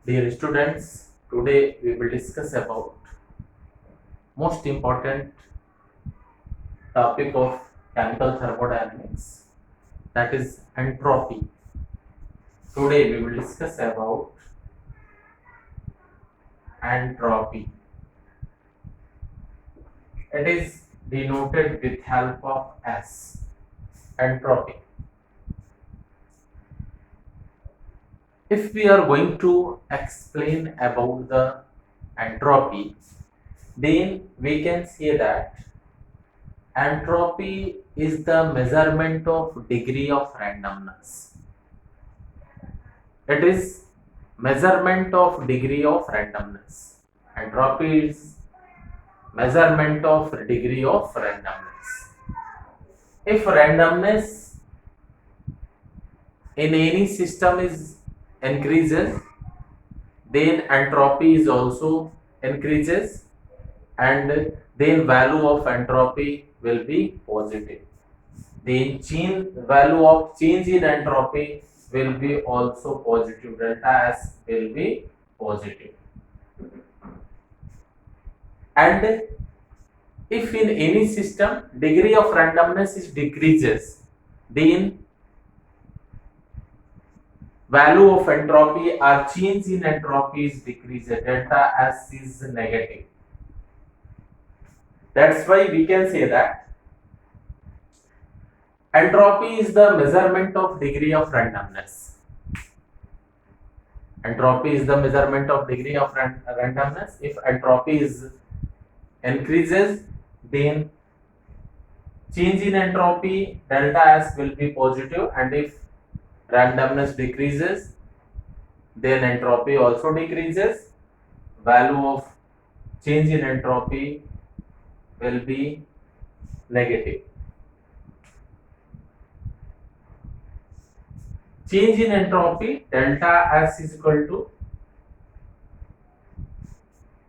Dear students, today we will discuss about most important topic of chemical thermodynamics, that is entropy. Today we will discuss about entropy. It is denoted with help of S. Entropy. If we are going to explain about the entropy, then we can say that entropy is the measurement of degree of randomness. It is measurement of degree of randomness. Entropy is measurement of degree of randomness. If randomness in any system is increases, then entropy is also increases, and then value of entropy will be positive. Then value of change in entropy will be also positive. Delta S will be positive. And if in any system degree of randomness is decreases, then value of entropy or change in entropy is decreases. Delta S is negative. That's why we can say that entropy is the measurement of degree of randomness. Entropy is the measurement of degree of randomness. If entropy is increases, then change in entropy delta S will be positive, and if randomness decreases, then entropy also decreases. Value of change in entropy will be negative. Change in entropy delta S is equal to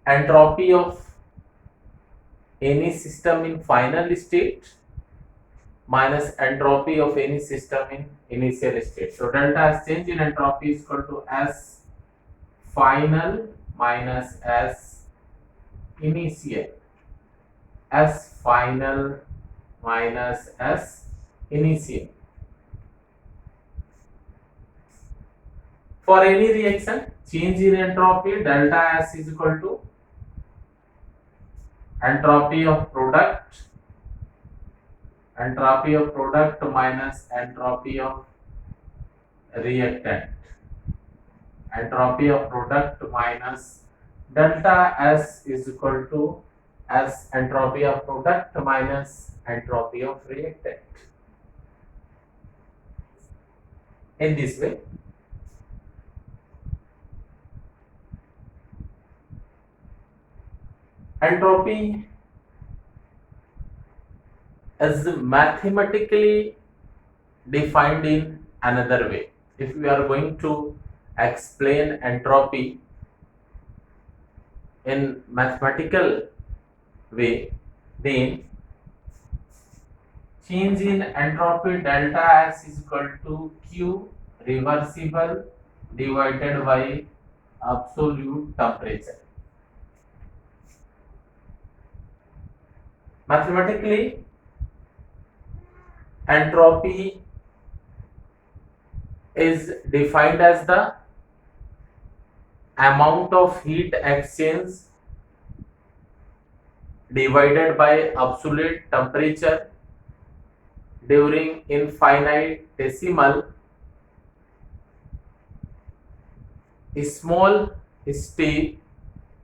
entropy of any system in final state minus entropy of any system in initial state. So delta S change in entropy is equal to S final minus S initial. S final minus S initial. For any reaction, change in entropy delta S is equal to entropy of product minus entropy of reactant. Entropy of product minus delta S is equal to S entropy of product minus entropy of reactant. In this way, entropy is mathematically defined in another way. If we are going to explain entropy in mathematical way, then change in entropy delta S is equal to Q reversible divided by absolute temperature. Mathematically, entropy is defined as the amount of heat exchange divided by absolute temperature during infinitesimal small step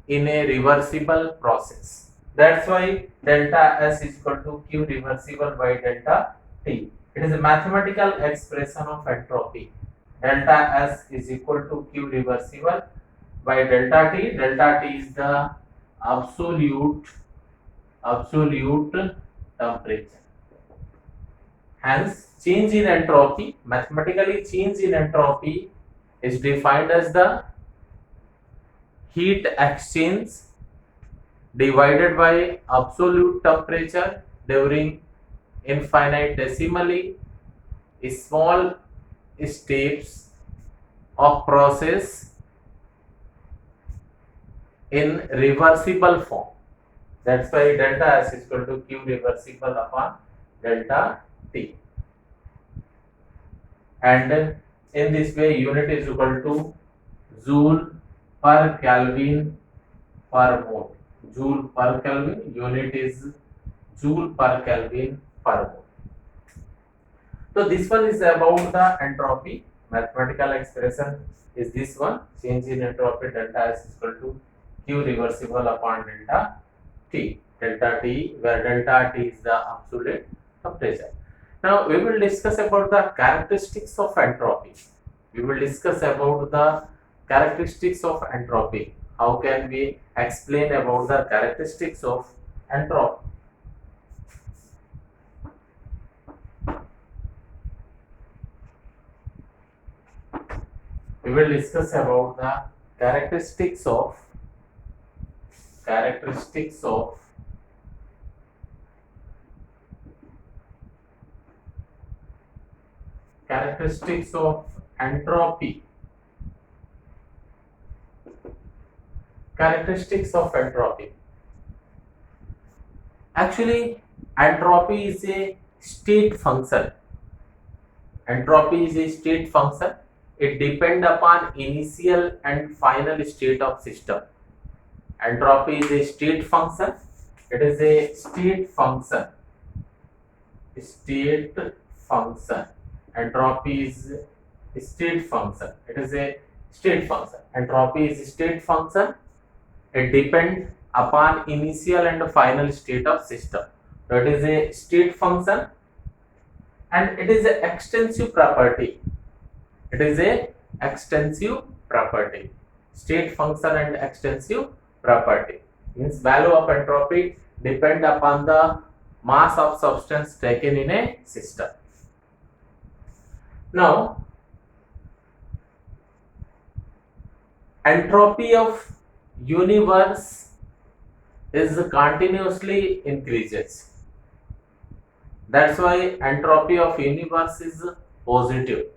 in a reversible process. That's why delta S is equal to Q reversible by delta T. It is a mathematical expression of entropy. Delta S is equal to Q reversible by delta T. Delta T is the absolute temperature. Hence, change in entropy, mathematically change in entropy is defined as the heat exchange divided by absolute temperature during infinitesimally small steps of process in reversible form. That's why delta S is equal to Q reversible upon delta T. And in this way, unit is equal to joule per Kelvin per mole. Joule per Kelvin, unit is joule per Kelvin per mole. So this one is about the entropy. Mathematical expression is this one. Change in entropy delta S is equal to Q reversible upon delta T. Delta T, where delta T is the absolute temperature. Now we will discuss about the characteristics of entropy. We will discuss about the characteristics of entropy. How can we explain about the characteristics of entropy? We will discuss about the characteristics of entropy. Characteristics of entropy. Actually, entropy is a state function. Entropy is a state function. It depends upon initial and final state of system. Entropy is a state function. It is a state function. State function. Entropy is a state function. It is a state function. Entropy is a state function. It depends upon initial and final state of system. So it is a state function, and it is an extensive property. It is a extensive property. State function and extensive property means value of entropy depend upon the mass of substance taken in a system. Now, entropy of universe is continuously increases. That's why entropy of universe is positive.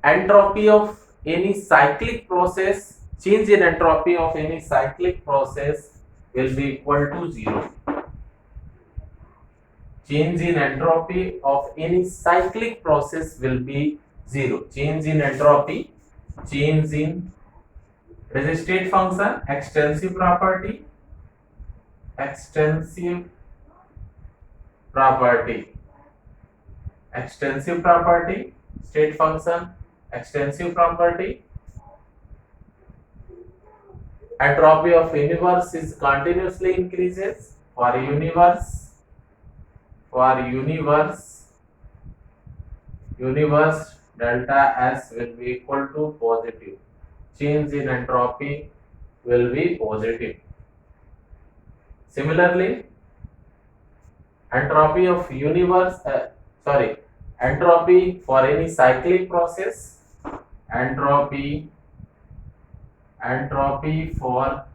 Entropy of any cyclic process, change in entropy of any cyclic process will be equal to 0. Change in entropy of any cyclic process will be 0. Change in entropy, change in, it is a state function, extensive property, extensive property, state function, extensive property. Entropy of universe is continuously increases. For universe delta S will be equal to positive. Change in entropy will be positive. Similarly, entropy of universe, entropy for any cyclic process, entropy for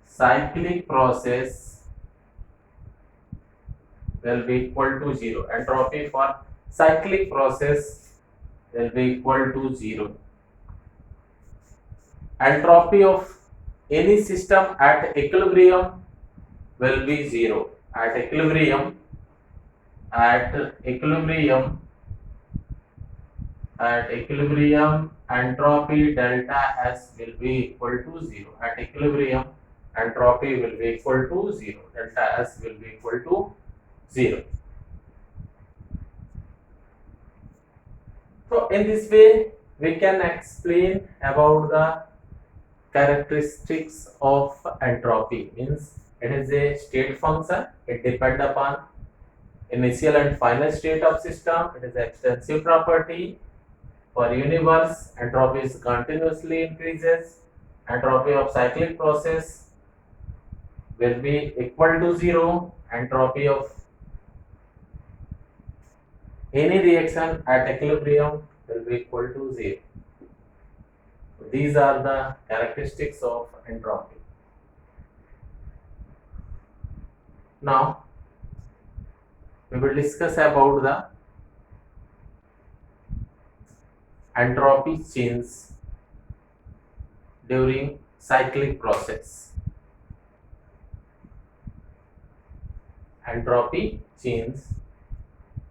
cyclic process will be equal to 0. Entropy for cyclic process will be equal to 0. Entropy of any system at equilibrium will be 0. At equilibrium, entropy delta S will be equal to 0. At equilibrium, entropy will be equal to 0. Delta S will be equal to 0. So in this way, we can explain about the characteristics of entropy. Means it is a state function. It depends upon initial and final state of system. It is an extensive property. For universe, entropy is continuously increases. Entropy of cyclic process will be equal to 0. Entropy of any reaction at equilibrium will be equal to 0. These are the characteristics of entropy. Now, we will discuss about the entropy change during cyclic process. Entropy change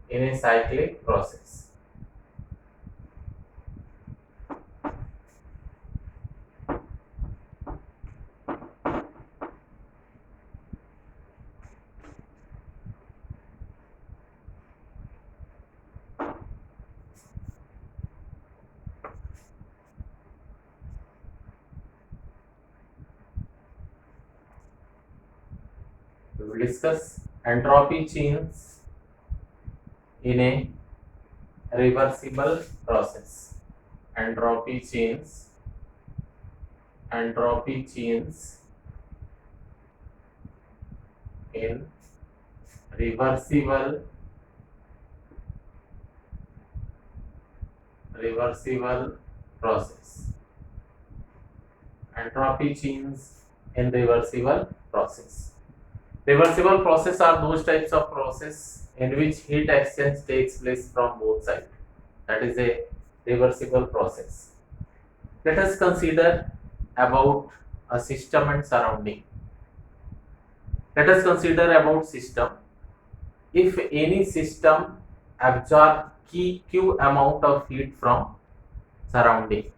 in a cyclic process. We will discuss entropy change in a reversible process. Entropy change in reversible process. Entropy change in reversible process. Reversible process are those types of process in which heat exchange takes place from both sides. That is a reversible process. Let us consider about a system and surrounding. Let us consider about system. If any system absorb Q amount of heat from surrounding.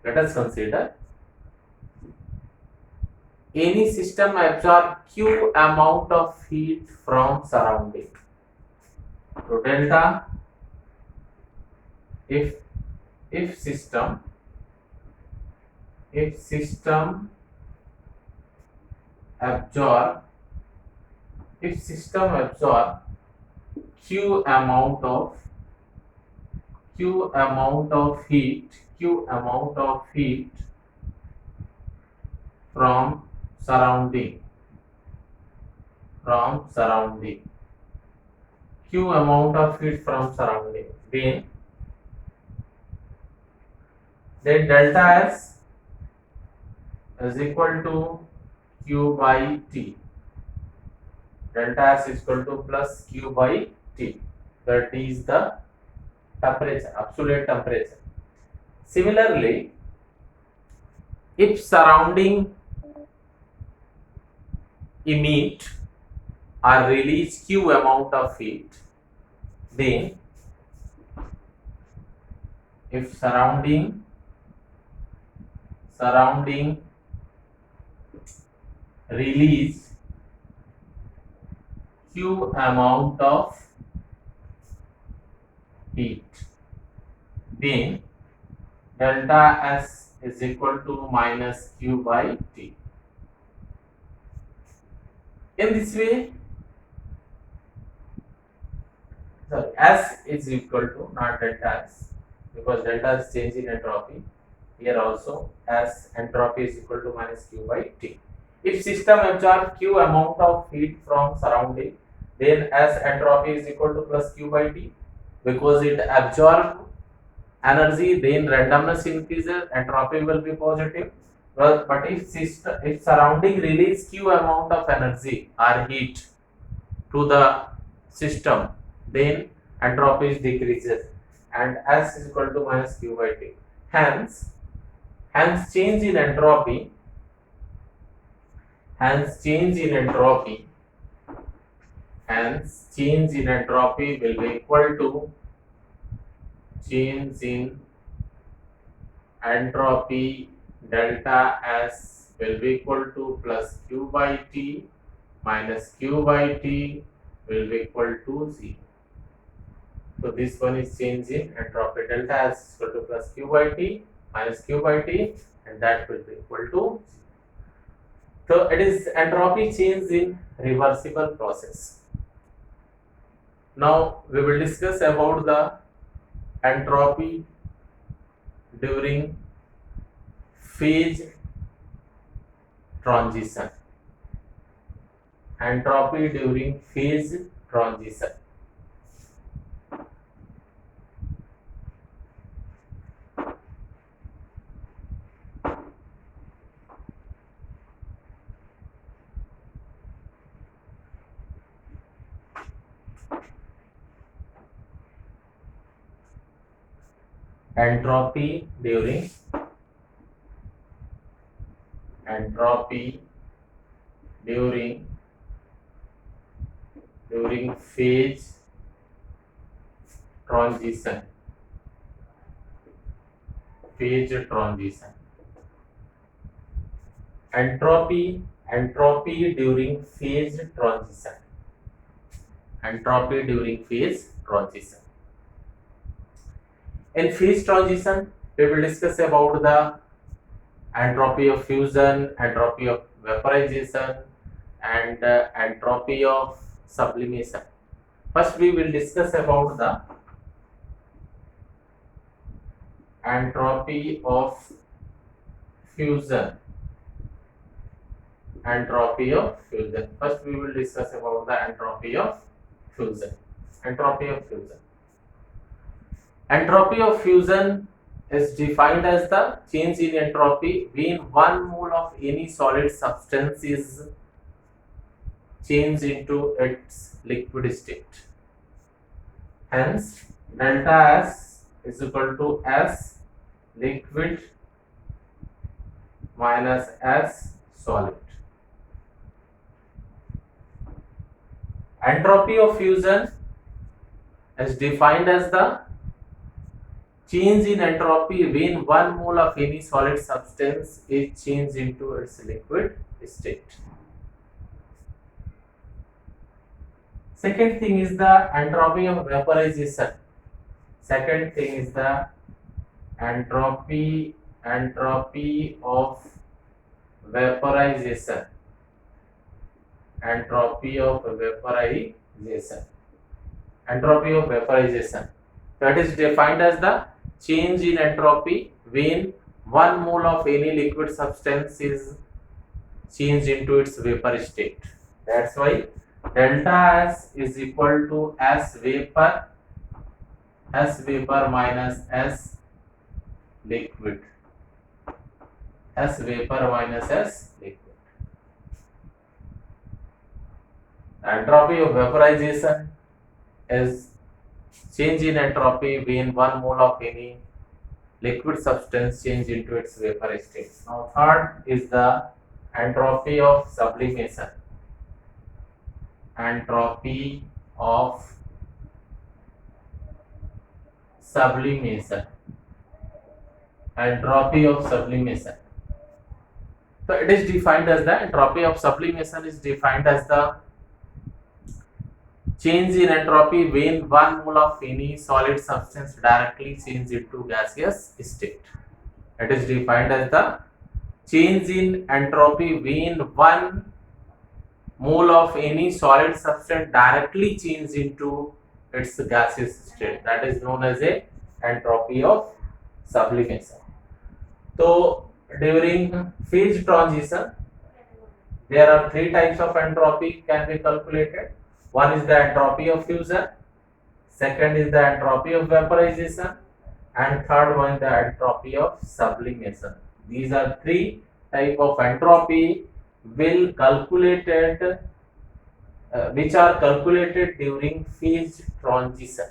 Let us consider any system absorb Q amount of heat from surrounding. So delta, if system absorb Q amount of heat from surrounding, Q amount of heat from surrounding, then delta S is equal to Q by T. Delta S is equal to plus Q by T. That is the temperature, absolute temperature. Similarly, if surrounding emit or release Q amount of heat, then if surrounding release Q amount of heat, then delta S is equal to minus Q by T. In this way, S is equal to, not delta S, because delta is change in entropy. Here also S entropy is equal to minus Q by T. If system absorb Q amount of heat from surrounding, then S entropy is equal to plus Q by T. Because it absorb energy, then randomness increases, entropy will be positive. But if surrounding release Q amount of energy or heat to the system, then entropy decreases and S is equal to minus Q by T. Hence change in entropy will be equal to change in entropy delta S will be equal to plus Q by T minus Q by T will be equal to 0. So this one is change in entropy. Delta S is equal to plus Q by T minus Q by T, and that will be equal to 0. So it is entropy change in reversible process. Now we will discuss about the entropy during phase transition. Entropy during phase transition. Entropy during entropy during phase transition. Entropy during phase transition. Entropy during phase transition. In phase transition, we will discuss about the entropy of fusion, entropy of vaporization, and entropy of sublimation. First, we will discuss about the entropy of fusion. Entropy of fusion. First, we will discuss about the entropy of fusion. Entropy of fusion. Entropy of fusion is defined as the change in entropy when 1 mole of any solid substance is changed into its liquid state. Hence, delta S is equal to S liquid minus S solid. Entropy of fusion is defined as the change in entropy when 1 mole of any solid substance is changed into its liquid state. Second thing is the entropy of vaporization. Second thing is the entropy of vaporization. Entropy of vaporization. Entropy of vaporization. That is defined as the change in entropy when 1 mole of any liquid substance is changed into its vapor state. That's why delta S is equal to S vapor minus S liquid. S vapor minus S liquid. Entropy of vaporization is change in entropy when 1 mole of any liquid substance change into its vapor state. Now third is the entropy of sublimation. Entropy of sublimation. Entropy of sublimation. So it is defined as the entropy of sublimation is defined as the change in entropy when 1 mole of any solid substance directly changes into gaseous state. It is defined as the change in entropy when 1 mole of any solid substance directly changes into its gaseous state. That is known as a entropy of sublimation. So during phase transition, there are 3 types of entropy can be calculated. One is the entropy of fusion, second is the entropy of vaporization, and third one is the entropy of sublimation. These are 3 type of entropy which are calculated during phase transition.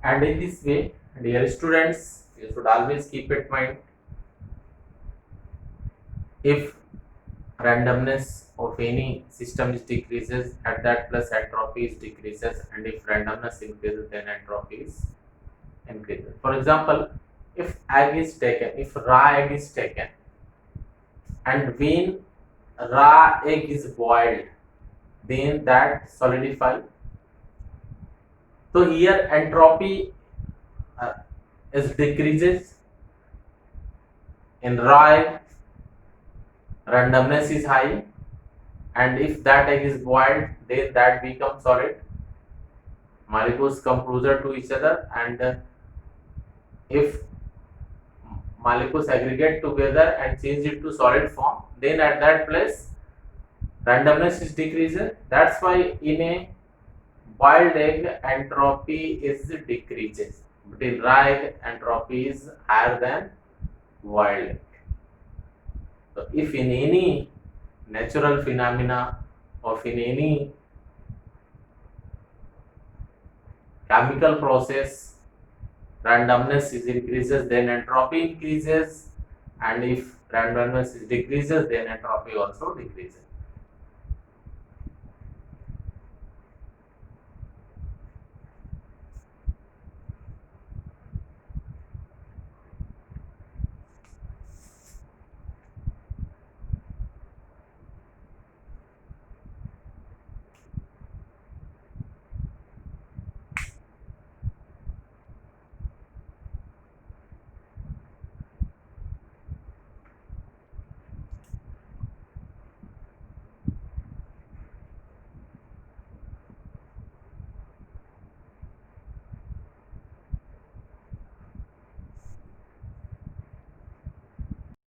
And in this way, dear students, you should always keep in mind, if randomness of any system is decreases, at that plus entropy is decreases, and if randomness increases, then entropy is increases. For example, if egg is taken, if raw egg is taken, and when raw egg is boiled, then that solidify. So here entropy is decreases in raw egg, randomness is high, and if that egg is boiled, then that becomes solid. Molecules come closer to each other, and if molecules aggregate together and change it to solid form, then at that place randomness is decreases. That's why in a boiled egg entropy is decreases, but in raw egg entropy is higher than boiled egg. So if in any natural phenomena or in any chemical process randomness is increases, then entropy increases, and if randomness is decreases, then entropy also decreases.